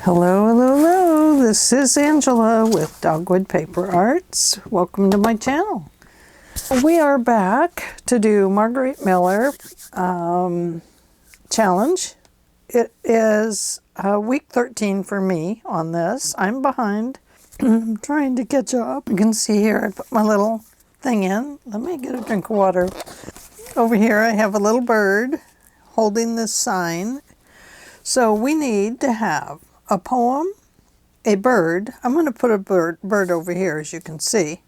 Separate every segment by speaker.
Speaker 1: Hello, hello, hello. This is Angela with Dogwood Paper Arts. Welcome to my channel. We are back to do Margarete Miller challenge. It is week 13 for me on this. I'm behind. I'm trying to catch up. You can see here I put my little thing in. Let me get a drink of water. Over here I have a little bird holding this sign. So we need to have a poem, a bird. I'm going to put a bird over here, as you can see.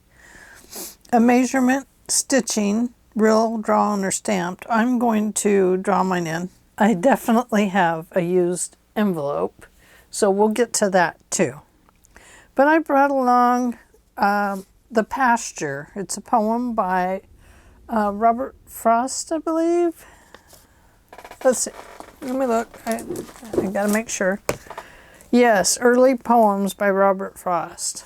Speaker 1: A measurement, stitching, real, drawn, or stamped. I'm going to draw mine in. I definitely have a used envelope, so we'll get to that too. But I brought along The Pasture. It's a poem by Robert Frost, I believe. Let's see. Let me look. I gotta make sure. Yes, Early Poems by Robert Frost.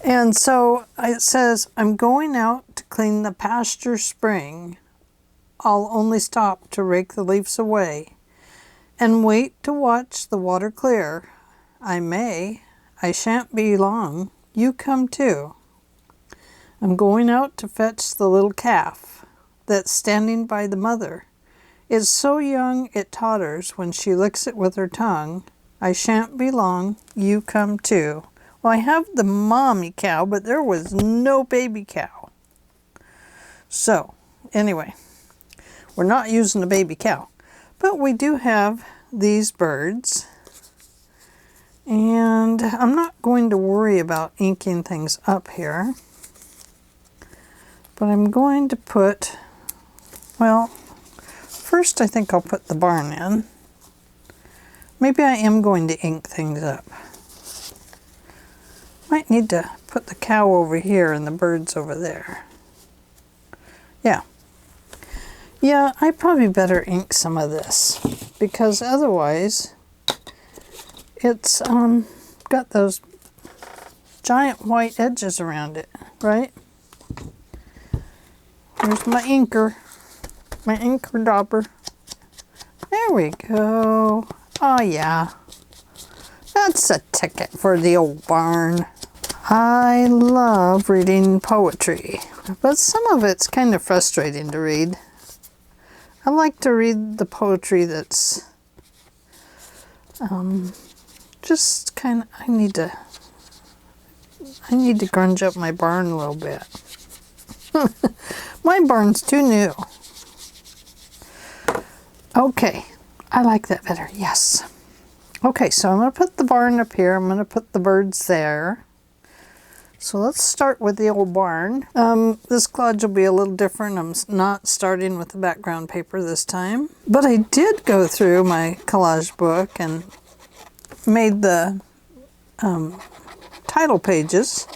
Speaker 1: And so it says, I'm going out to clean the pasture spring. I'll only stop to rake the leaves away and wait to watch the water clear. I shan't be long. You come too. I'm going out to fetch the little calf that's standing by the mother. It's so young it totters when she licks it with her tongue. I shan't be long, you come too. Well, I have the mommy cow, but there was no baby cow. So, anyway, we're not using a baby cow. But we do have these birds. And I'm not going to worry about inking things up here. But I'm going to put, well, first, I think I'll put the barn in. Maybe I am going to ink things up. Might need to put the cow over here and the birds over there. Yeah. Yeah, I probably better ink some of this because otherwise it's got those giant white edges around it, right? Here's my inker. My inker dauber. There we go. Oh yeah. That's a ticket for the old barn. I love reading poetry, but some of it's kind of frustrating to read. I like to read the poetry that's just kind of, I need to grunge up my barn a little bit. My barn's too new. Okay, I like that better, yes. Okay, so I'm going to put the barn up here. I'm going to put the birds there. So let's start with the old barn. This collage will be a little different. I'm not starting with the background paper this time. But I did go through my collage book and made the title pages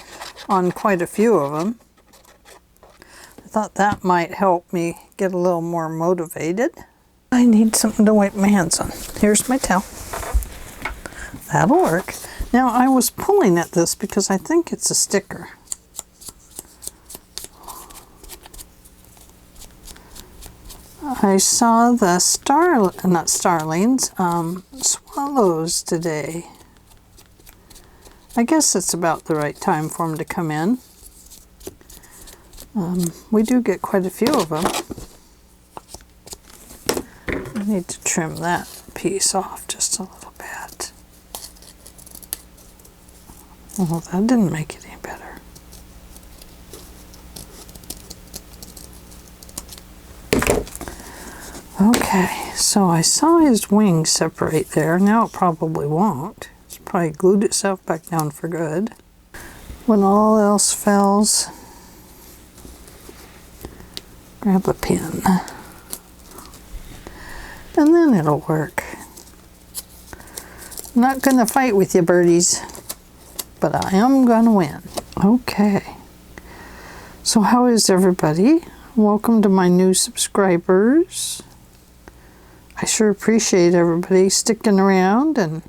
Speaker 1: on quite a few of them. I thought that might help me get a little more motivated. I need something to wipe my hands on. Here's my towel. That'll work. Now I was pulling at this because I think it's a sticker. I saw the swallows today. I guess it's about the right time for them to come in. We do get quite a few of them. I need to trim that piece off just a little bit. Well, that didn't make it any better. Okay, so I saw his wings separate there. Now it probably won't. It's probably glued itself back down for good. When all else fails, grab a pin. And then it'll work. I'm not gonna fight with you, birdies, but I am gonna win. Okay. So how is everybody? Welcome to my new subscribers. I sure appreciate everybody sticking around and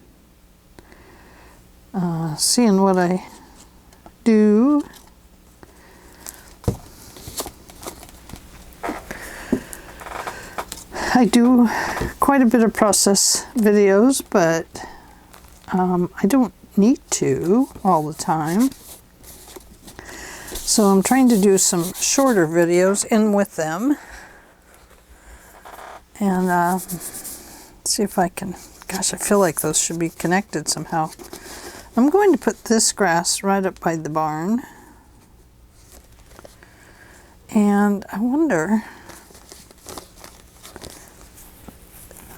Speaker 1: seeing what I do. I do quite a bit of process videos, but I don't need to all the time. So I'm trying to do some shorter videos in with them. And see if I can, gosh, I feel like those should be connected somehow. I'm going to put this grass right up by the barn. And I wonder,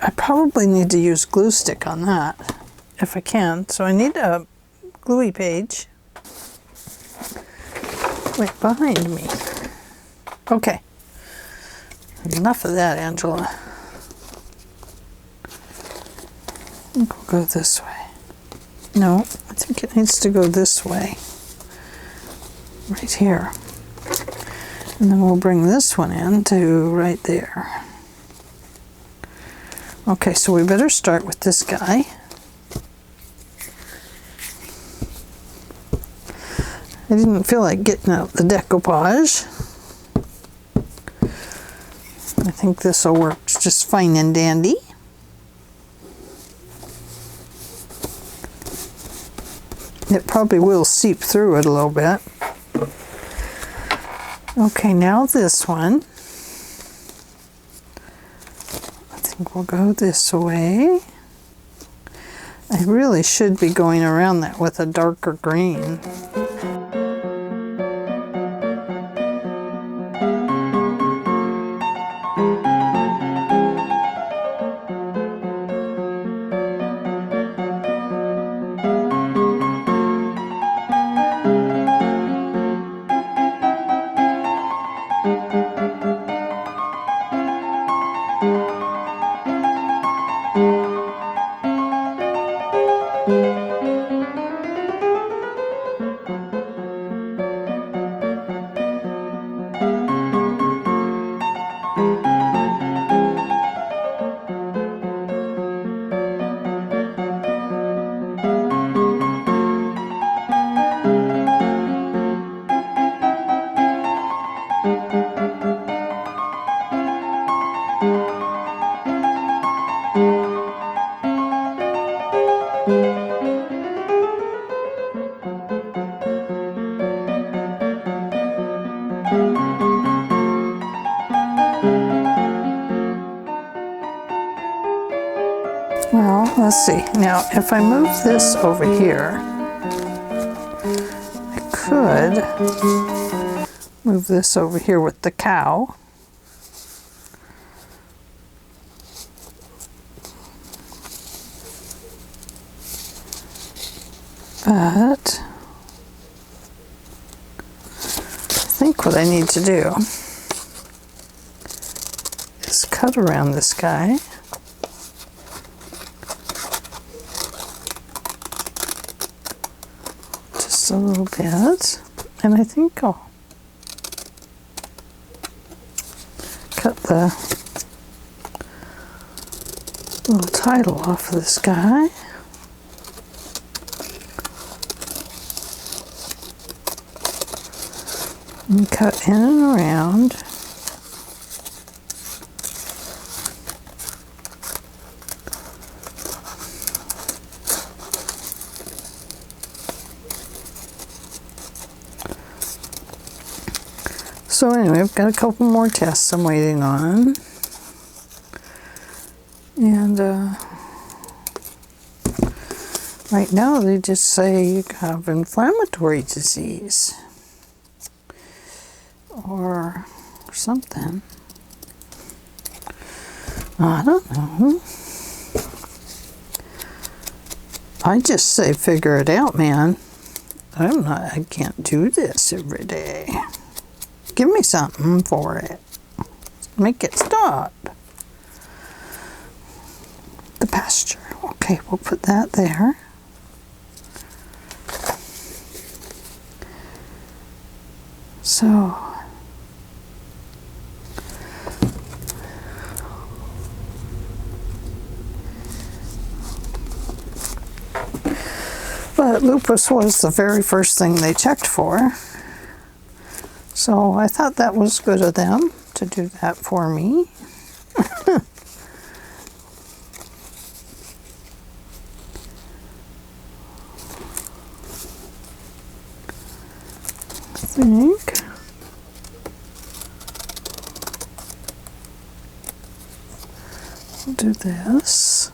Speaker 1: I probably need to use glue stick on that if I can. So I need a gluey page. Wait, behind me. Okay. Enough of that, Angela. I think we'll go this way. No, I think it needs to go this way. Right here. And then we'll bring this one in to right there. Okay, so we better start with this guy. I didn't feel like getting out the decoupage. I think this will work just fine and dandy. It probably will seep through it a little bit. Okay, now this one. I think we'll go this way. I really should be going around that with a darker green. Well, let's see. Now, if I move this over here, I could move this over here with the cow. But I think what I need to do is cut around this guy. Just a little bit. And I think I'll cut the little title off of this guy. And cut in and around. So anyway, I've got a couple more tests I'm waiting on. And right now they just say you have inflammatory disease. Or something. I don't know. I just say figure it out, man. I can't do this every day. Give me something for it. Make it stop. The pasture. Okay, we'll put that there. So but lupus was the very first thing they checked for. So I thought that was good of them to do that for me. think. I'll do this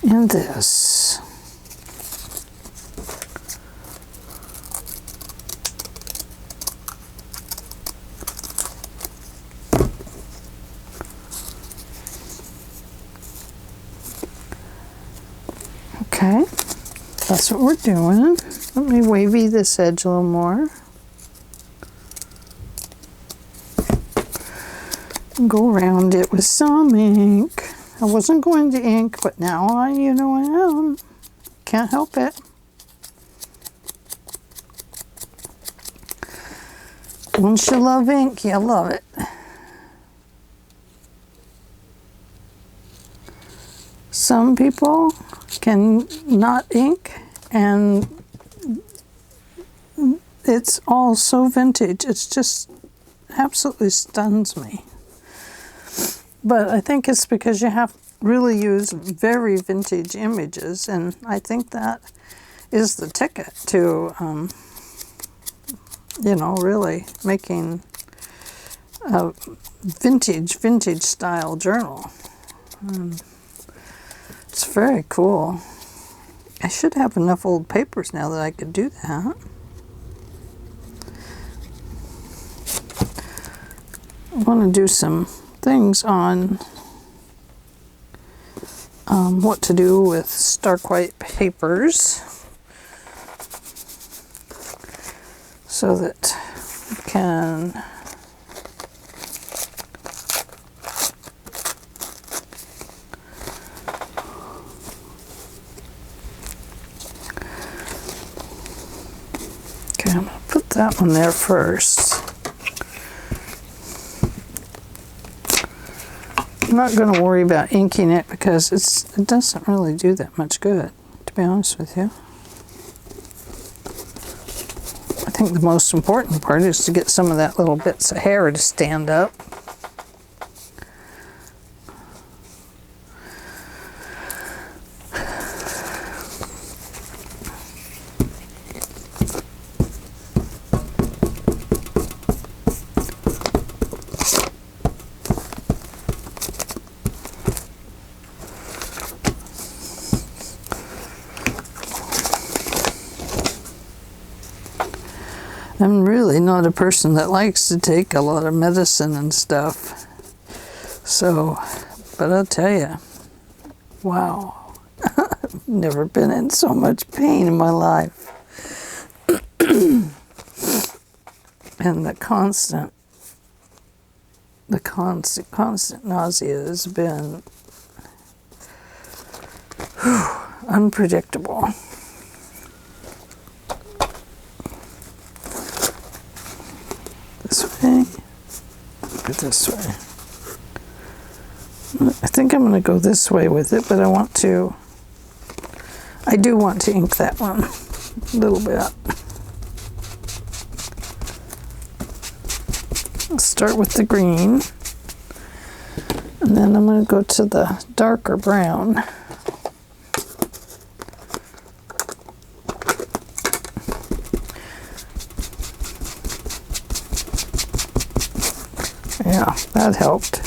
Speaker 1: and this. Okay, that's what we're doing. Let me wavy this edge a little more. Go around it with some ink. I wasn't going to ink, but now I am. Can't help it. Once you love ink, you love it. Some people can not ink, and it's all so vintage. It's just absolutely stuns me. But I think it's because you have to really use very vintage images, and I think that is the ticket to, really making a vintage style journal. It's very cool. I should have enough old papers now that I could do that. I want to do some things on what to do with stark white papers so that we can I'm going to put that one there first. I'm not going to worry about inking it because it doesn't really do that much good, to be honest with you. I think the most important part is to get some of that little bits of hair to stand up. I'm really not a person that likes to take a lot of medicine and stuff. So, but I'll tell you, wow, I've never been in so much pain in my life. And the constant nausea has been unpredictable. This way, or this way. I think I'm going to go this way with it, but I do want to ink that one a little bit. I'll start with the green, and then I'm going to go to the darker brown. Yeah, that helped.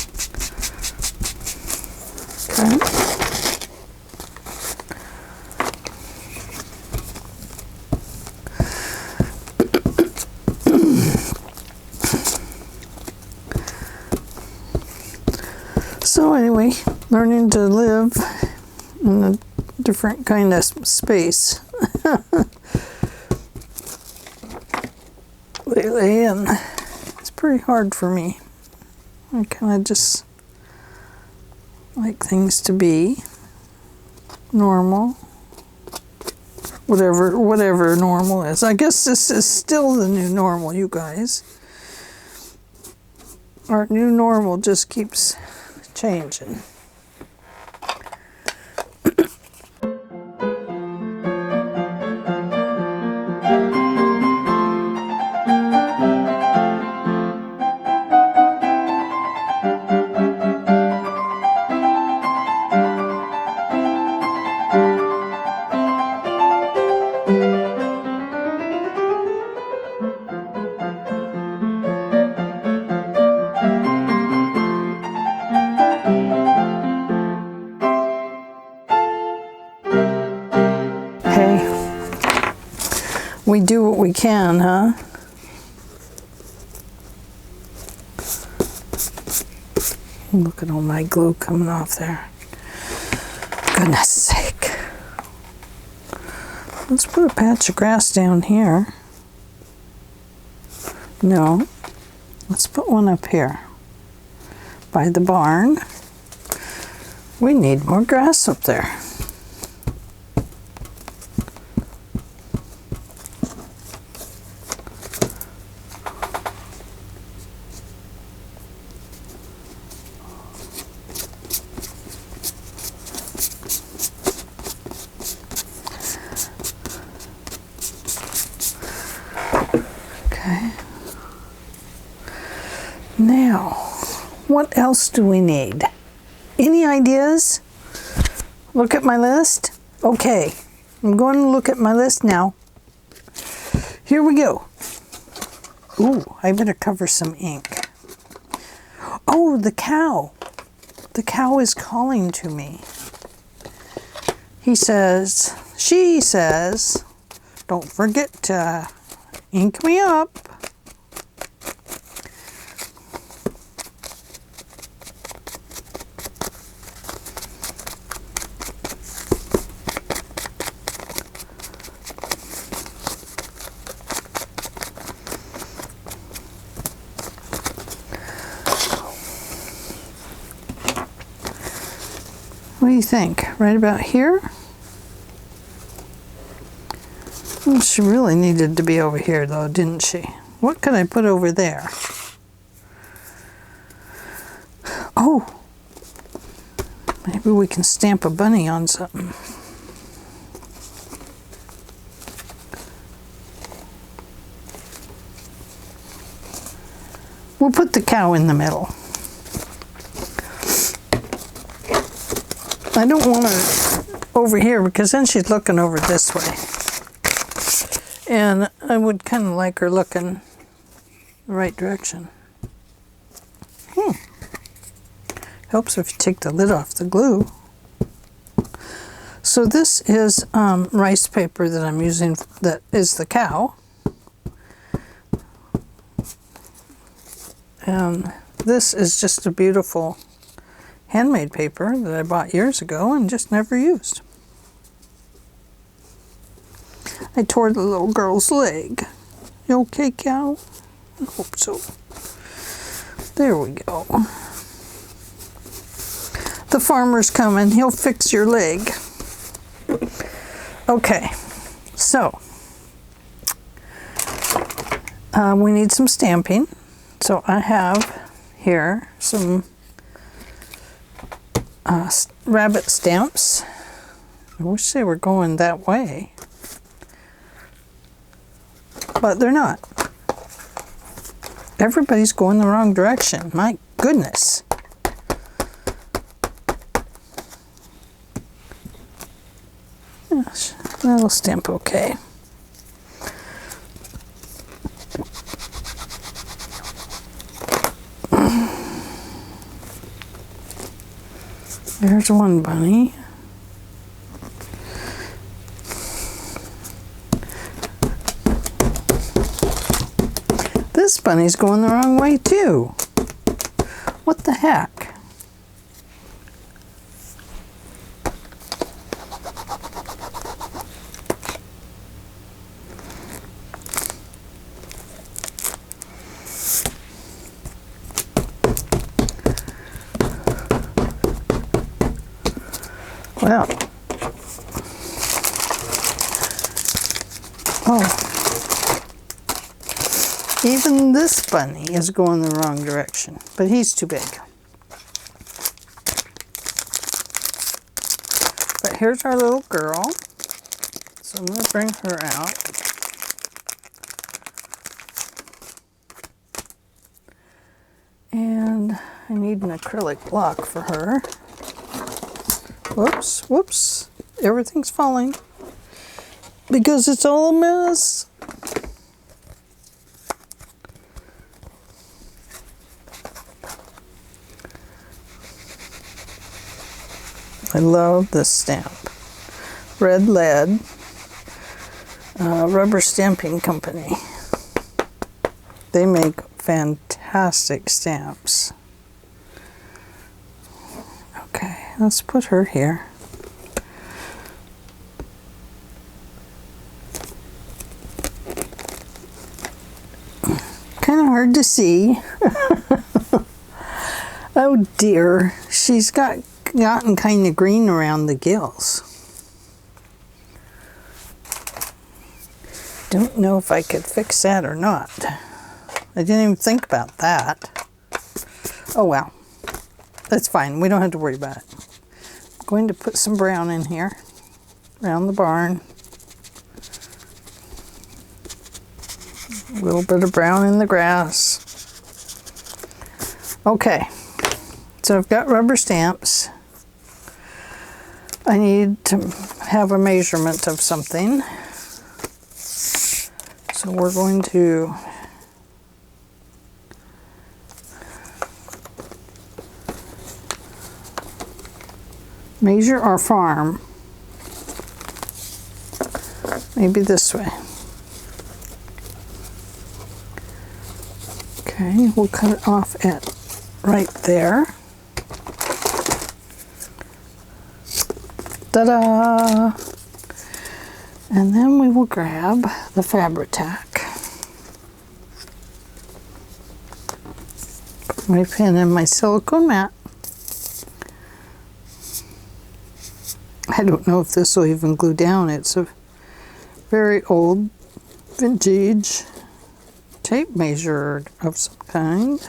Speaker 1: Okay. So anyway, learning to live in a different kind of space lately, and it's pretty hard for me. I kind of just like things to be normal, whatever normal is. I guess this is still the new normal, you guys. Our new normal just keeps changing. We do what we can, huh? Look at all my glue coming off there. Goodness sake. Let's put a patch of grass down here. No. Let's put one up here. By the barn. We need more grass up there. Now, what else do we need? Any ideas? Look at my list. Okay, I'm going to look at my list now. Here we go. Ooh, I better cover some ink. Oh, the cow. The cow is calling to me. She says, don't forget to ink me up. What do you think? Right about here? Well, she really needed to be over here though, didn't she? What could I put over there? Oh, maybe we can stamp a bunny on something. We'll put the cow in the middle. I don't want her over here because then she's looking over this way. And I would kind of like her looking the right direction. Helps if you take the lid off the glue. So this is rice paper that I'm using that is the cow. And this is just a beautiful handmade paper that I bought years ago and just never used. I tore the little girl's leg. You okay, cow? I hope so. There we go. The farmer's coming. He'll fix your leg. Okay, so we need some stamping. So I have here some rabbit stamps. I wish they were going that way, but they're not. Everybody's going the wrong direction. My goodness. Gosh, that'll stamp okay. There's one bunny. This bunny's going the wrong way too. What the heck? Well, oh, even this bunny is going the wrong direction, but he's too big. But here's our little girl, so I'm going to bring her out. And I need an acrylic block for her. Whoops, whoops, everything's falling because it's all a mess. I love this stamp. Red lead. Rubber Stamping Company. They make fantastic stamps. Okay, let's put her here. Kind of hard to see. Oh dear, she's gotten kind of green around the gills. Don't know if I could fix that or not. I didn't even think about that. Oh well, that's fine. We don't have to worry about it. I'm going to put some brown in here around the barn. A little bit of brown in the grass. Okay, so I've got rubber stamps. I need to have a measurement of something. So we're going to measure our farm. Maybe this way. Okay, we'll cut it off at right there. Ta-da! And then we will grab the Fabri-Tac. Put my pen in my silicone mat. I don't know if this will even glue down. It's a very old vintage tape measure of some kind.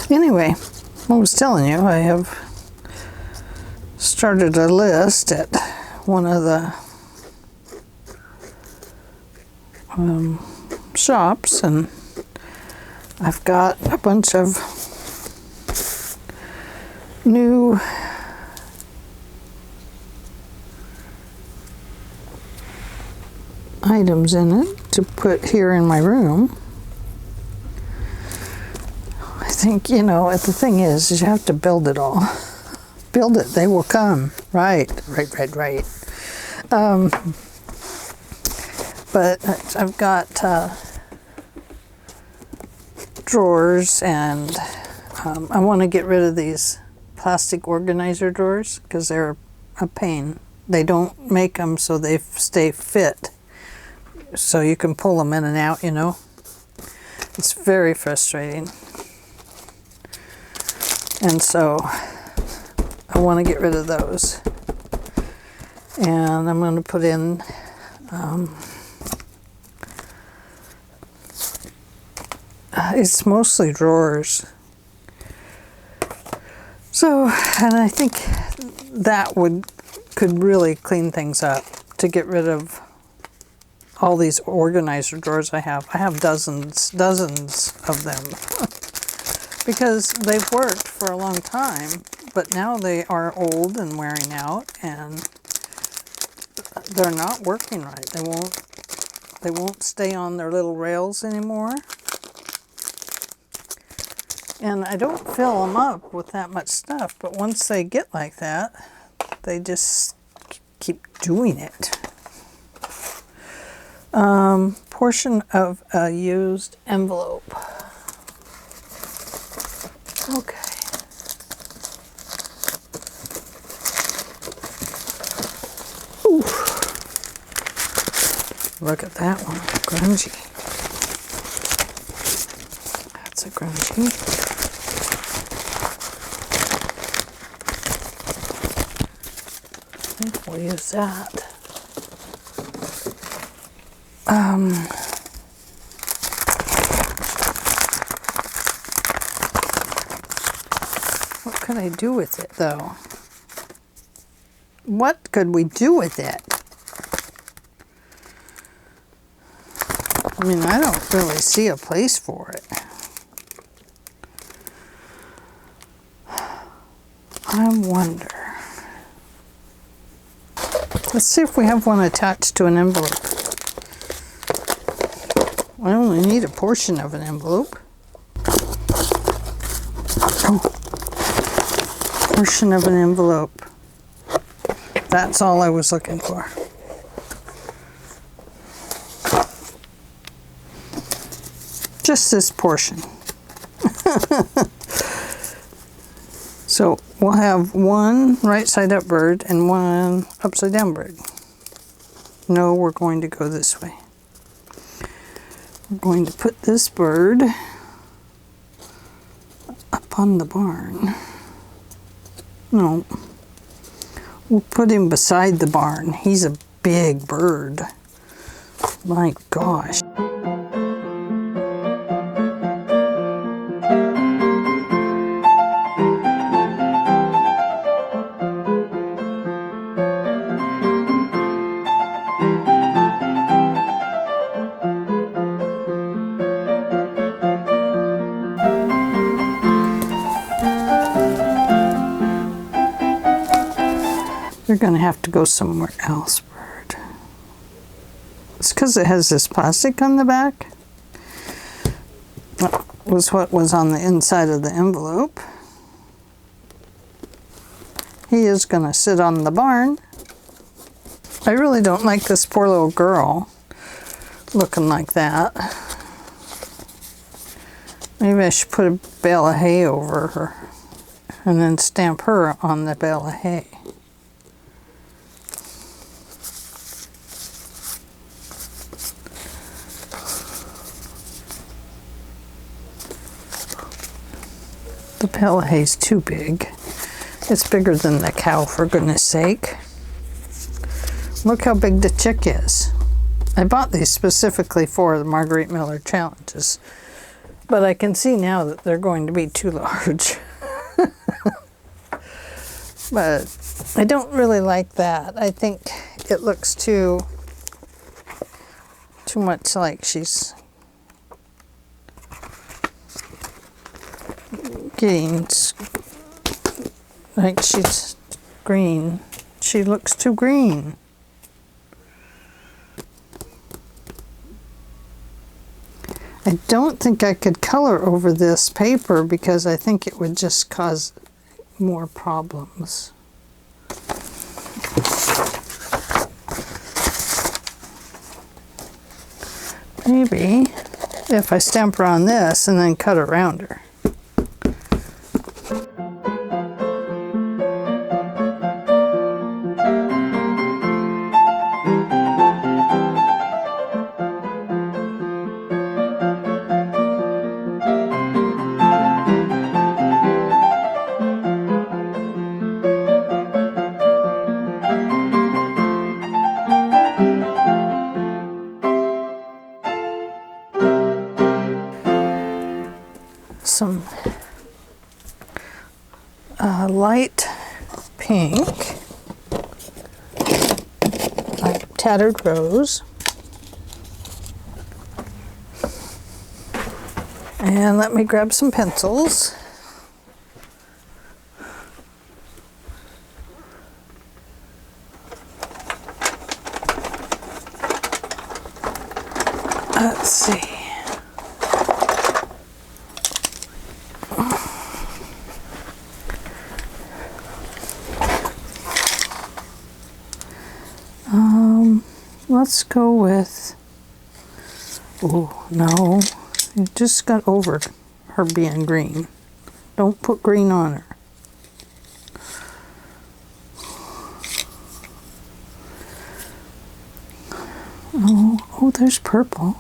Speaker 1: Anyway, I was telling you, I have started a list at one of the shops, and I've got a bunch of new items in it to put here in my room. I think, you know, the thing is you have to build it all. Build it, they will come. Right. But I've got drawers, and I want to get rid of these plastic organizer drawers because they're a pain. They don't make them so they stay fit, so you can pull them in and out, you know. It's very frustrating. And so I want to get rid of those. And I'm going to put in it's mostly drawers. So, and I think that could really clean things up to get rid of all these organizer drawers I have. I have dozens of them because they've worked for a long time, but now they are old and wearing out, and they're not working right. They won't stay on their little rails anymore. And I don't fill them up with that much stuff, but once they get like that, they just keep doing it. Portion of a used envelope. Okay. Ooh. Look at that one, grungy. That's a grungy. I think we'll use that. What could I do with it, though? What could we do with it? I mean, I don't really see a place for it. I wonder. Let's see if we have one attached to an envelope. I only need a portion of an envelope. Portion of an envelope. That's all I was looking for. Just this portion. So we'll have one right side up bird and one upside down bird. No, we're going to go this way. We're going to put this bird up on the barn. No, we'll put him beside the barn. He's a big bird. My gosh. You're going to have to go somewhere else, bird. It's because it has this plastic on the back. That was what was on the inside of the envelope. He is going to sit on the barn. I really don't like this poor little girl looking like that. Maybe I should put a bale of hay over her and then stamp her on the bale of hay. The bale of hay's too big. It's bigger than the cow, for goodness sake. Look how big the chick is. I bought these specifically for the Margarete Miller challenges, but I can see now that they're going to be too large. But I don't really like that. I think it looks too much like she's getting, like she's green. She looks too green. I don't think I could color over this paper because I think it would just cause more problems. Maybe if I stamp her on this and then cut around her. Some light pink, like tattered rose, and let me grab some pencils. Let's see. Let's go with, oh no, it just got over her being green. Don't put green on her. Oh, there's purple.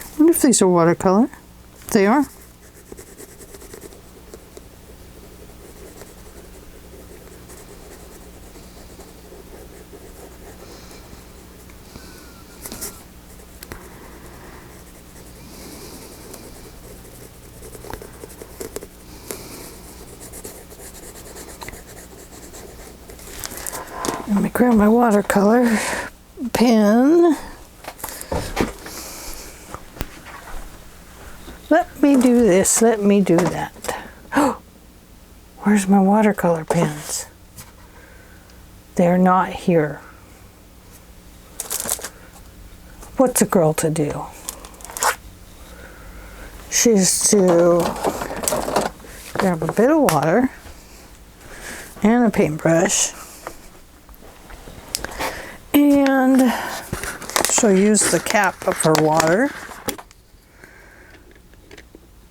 Speaker 1: I wonder if these are watercolor. They are. Let me grab my watercolor pen. Let me do this, let me do that. Oh, where's my watercolor pens? They're not here. What's a girl to do? She's to grab a bit of water and a paintbrush, and she'll use the cap of her water.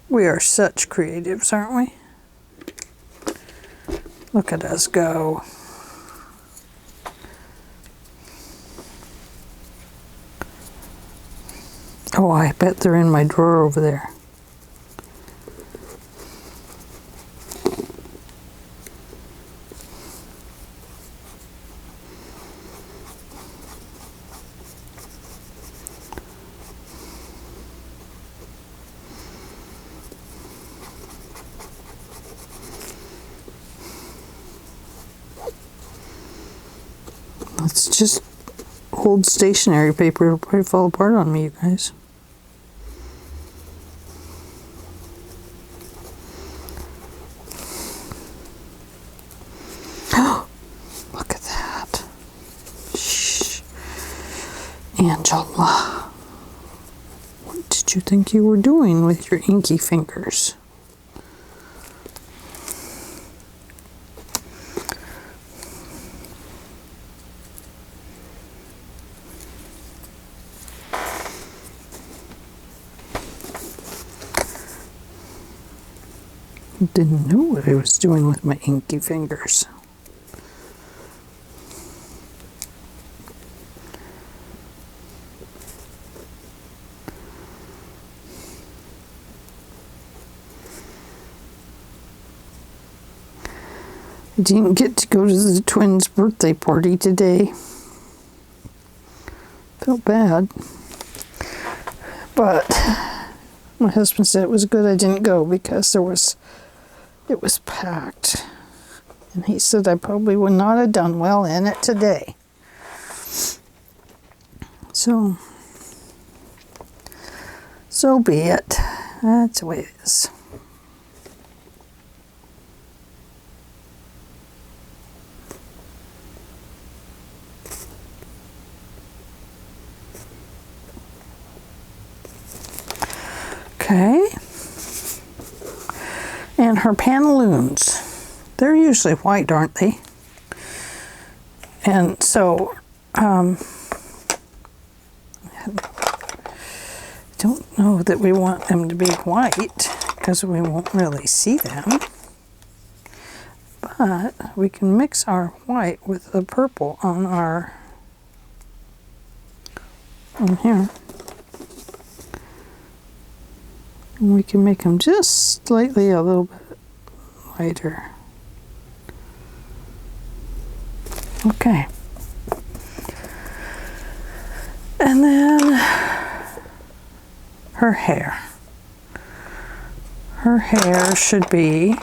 Speaker 1: We are such creatives, aren't we? Look at us go. Oh, I bet they're in my drawer over there. It's just old stationery paper. It'll probably fall apart on me, you guys. Look at that. Shh. Angela. What did you think you were doing with your inky fingers? Didn't know what I was doing with my inky fingers. I didn't get to go to the twins' birthday party today. Felt bad. But my husband said it was good I didn't go because it was packed. And he said I probably would not have done well in it today. So be it. That's the way it is. Okay. And her pantaloons, they're usually white, aren't they? And so, I don't know that we want them to be white because we won't really see them. But we can mix our white with the purple on here. And we can make them just slightly a little bit lighter. Okay. And then her hair. Her hair should be,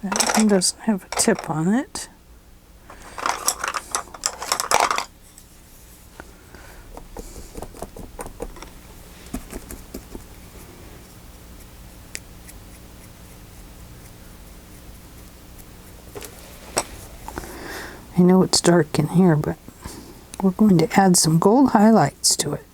Speaker 1: that one doesn't have a tip on it. I know it's dark in here, but we're going to add some gold highlights to it.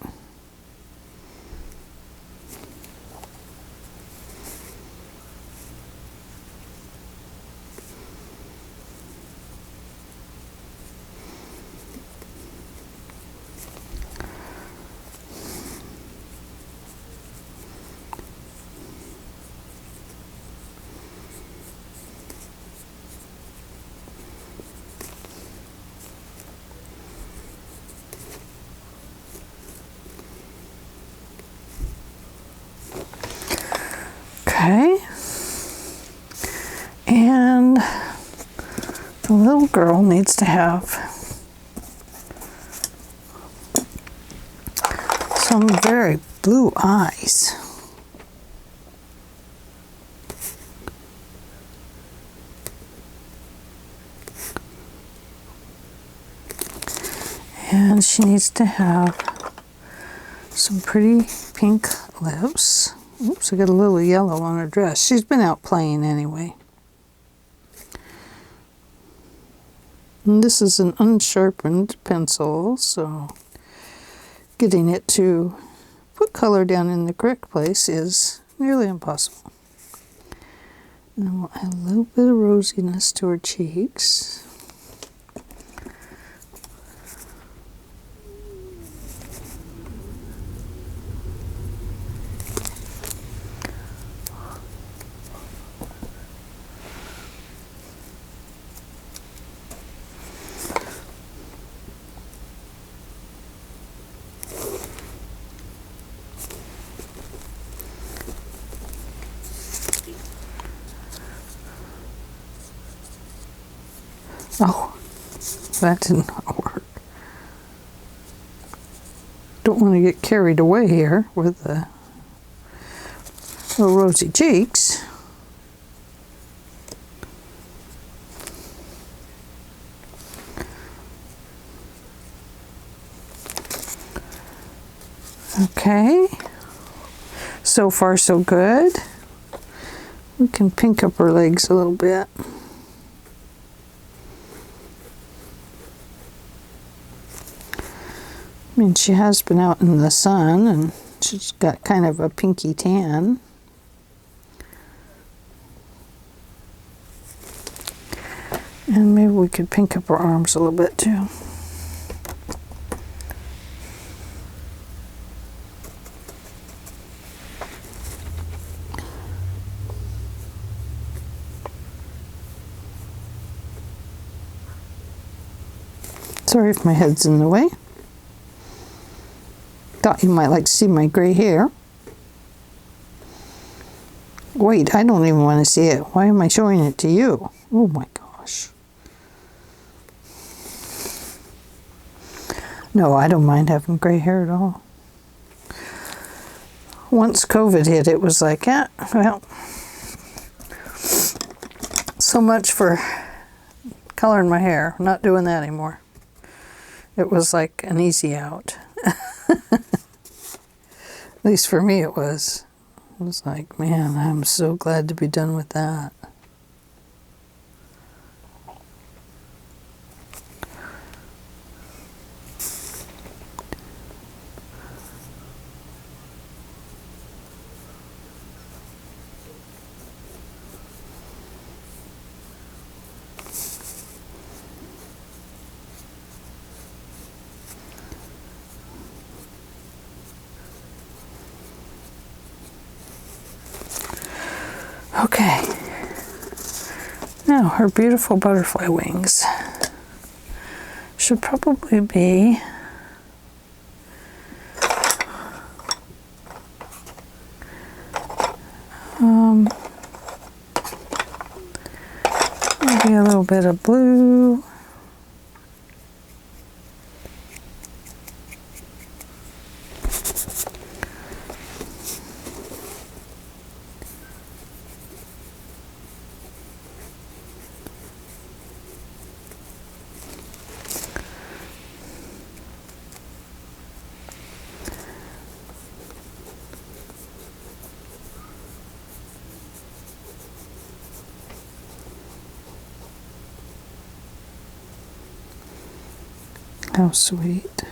Speaker 1: Okay, and the little girl needs to have some very blue eyes. And she needs to have some pretty pink lips. Oops, I got a little yellow on her dress. She's been out playing anyway. And this is an unsharpened pencil, so getting it to put color down in the correct place is nearly impossible. And then we'll add a little bit of rosiness to her cheeks. Oh, that did not work. Don't want to get carried away here with the little rosy cheeks. Okay, so far so good. We can pink up her legs a little bit. I mean, she has been out in the sun and she's got kind of a pinky tan. And maybe we could pink up her arms a little bit too. Sorry if my head's in the way. Thought you might like to see my gray hair. Wait, I don't even want to see it. Why am I showing it to you? Oh my gosh. No, I don't mind having gray hair at all. Once COVID hit, it was like, yeah, well, so much for coloring my hair. I'm not doing that anymore. It was like an easy out. At least for me it was. It was like, man, I'm so glad to be done with that. Okay, now her beautiful butterfly wings should probably be maybe a little bit of blue. How sweet.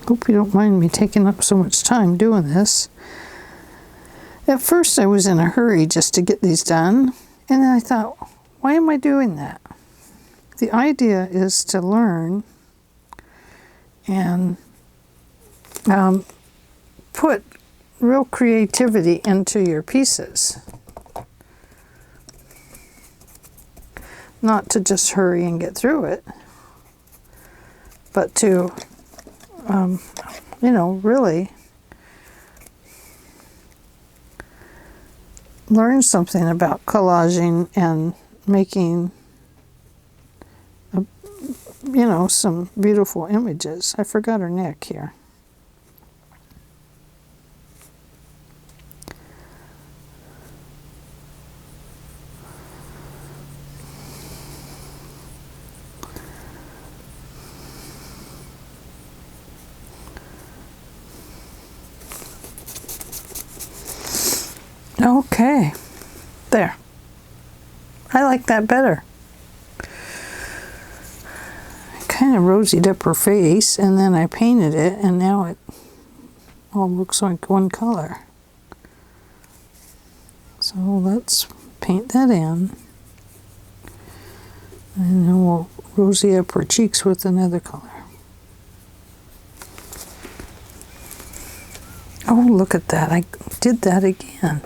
Speaker 1: Hope you don't mind me taking up so much time doing this. At first I was in a hurry just to get these done, and then I thought, why am I doing that? The idea is to learn and put real creativity into your pieces. Not to just hurry and get through it, but to you know, really learned something about collaging and making, you know, some beautiful images. I forgot her neck here. Okay, there. I like that better. Kind of rosied up her face, and then I painted it, and now it all looks like one color. So let's paint that in. And then we'll rosy up her cheeks with another color. Oh, look at that. I did that again.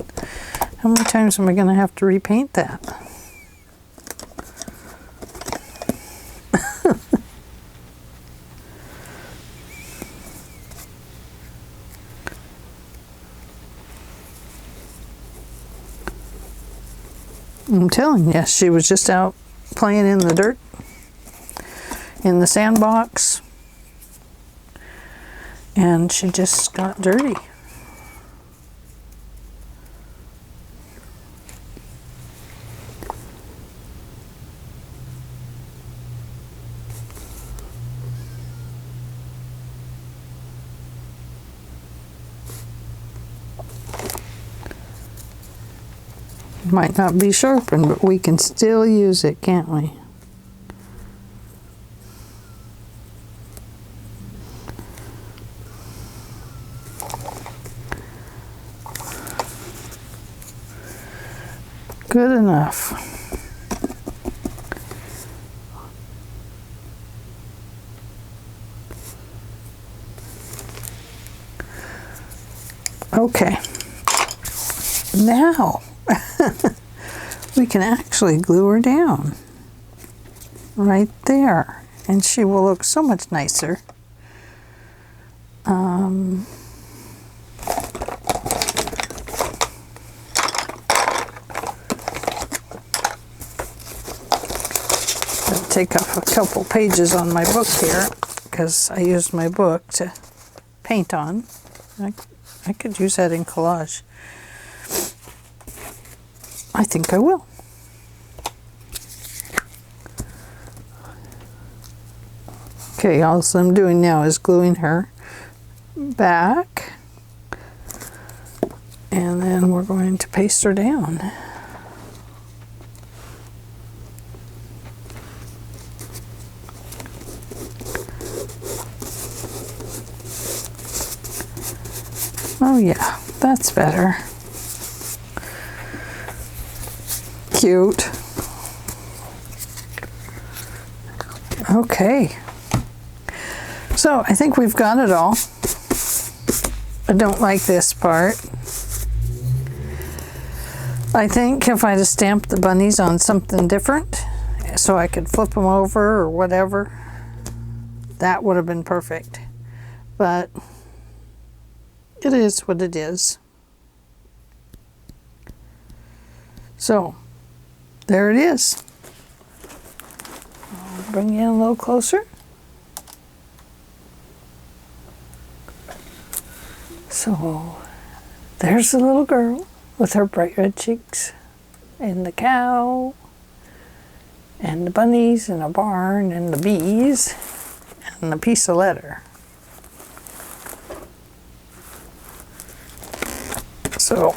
Speaker 1: How many times am I going to have to repaint that? I'm telling you, she was just out playing in the dirt, in the sandbox, and she just got dirty. Might not be sharpened, but we can still use it, can't we? Good enough. Okay. Now we can actually glue her down right there, and she will look so much nicer. I'll take off a couple pages on my book here because I used my book to paint on. I could use that in collage. I think I will. Okay, all I'm doing now is gluing her back, and then we're going to paste her down. Oh yeah, that's better. Cute. Okay. So I think we've got it all. I don't like this part. I think if I'd have stamped the bunnies on something different so I could flip them over or whatever, that would have been perfect. But it is what it is. So there it is. I'll bring you in a little closer. So there's the little girl with her bright red cheeks, and the cow, and the bunnies, and a barn, and the bees, and a piece of letter. So,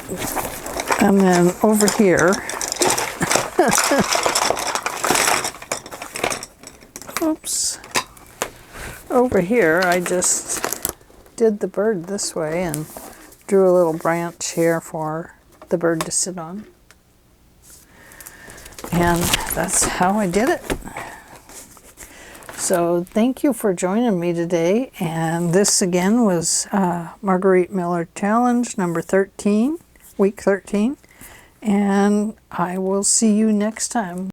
Speaker 1: and then over here, oops, over here I just did the bird this way and drew a little branch here for the bird to sit on. And that's how I did it. So thank you for joining me today. And this again was Margarete Miller Challenge number 13, week 13. And I will see you next time.